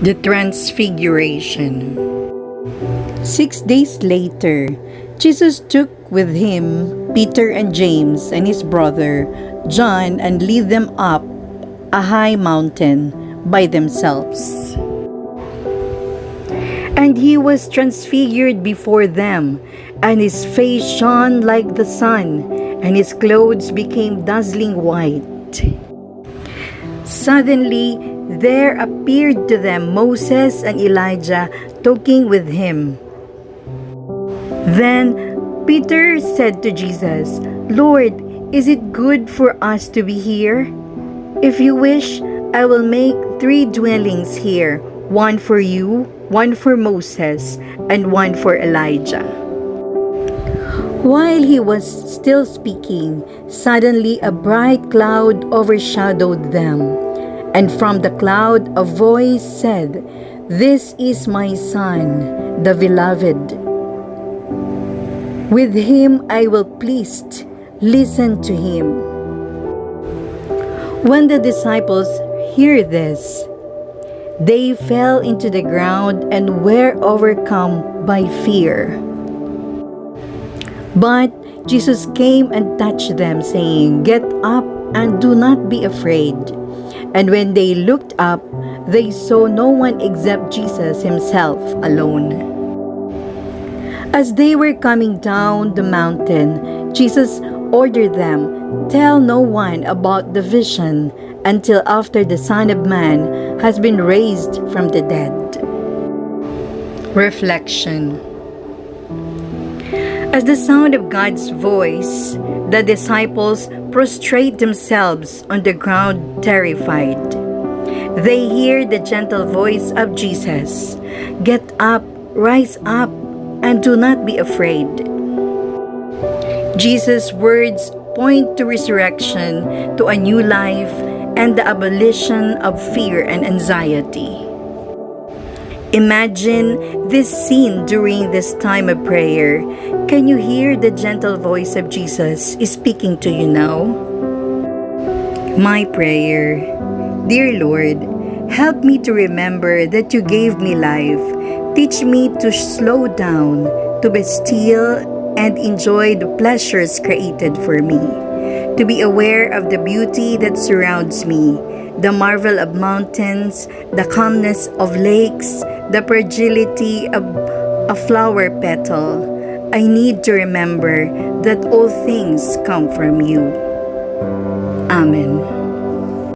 The Transfiguration. 6 days later, Jesus took with him Peter and James and his brother John and led them up a high mountain by themselves. And he was transfigured before them, and his face shone like the sun, and his clothes became dazzling white. Suddenly, there appeared to them Moses and Elijah talking with him. Then Peter said to Jesus, "Lord, is it good for us to be here? If you wish, I will make 3 dwellings here, one for you, one for Moses, and one for Elijah." While he was still speaking, suddenly a bright cloud overshadowed them, and from the cloud a voice said, "This is my Son, the Beloved. With him I will pleased. Listen to him." When the disciples heard this, they fell into the ground and were overcome by fear. But Jesus came and touched them, saying, "Get up and do not be afraid." And when they looked up, they saw no one except Jesus himself alone. As they were coming down the mountain, Jesus ordered them, "Tell no one about the vision until after the Son of Man has been raised from the dead." Reflection. As the sound of God's voice, the disciples prostrate themselves on the ground terrified. They hear the gentle voice of Jesus, "Get up, rise up, and do not be afraid." Jesus' words point to resurrection, to a new life, and the abolition of fear and anxiety. Imagine this scene during this time of prayer. Can you hear the gentle voice of Jesus speaking to you now? My prayer. Dear Lord, help me to remember that you gave me life. Teach me to slow down, to be still, and enjoy the pleasures created for me. To be aware of the beauty that surrounds me, the marvel of mountains, the calmness of lakes, the fragility of a flower petal. I need to remember that all things come from you. Amen.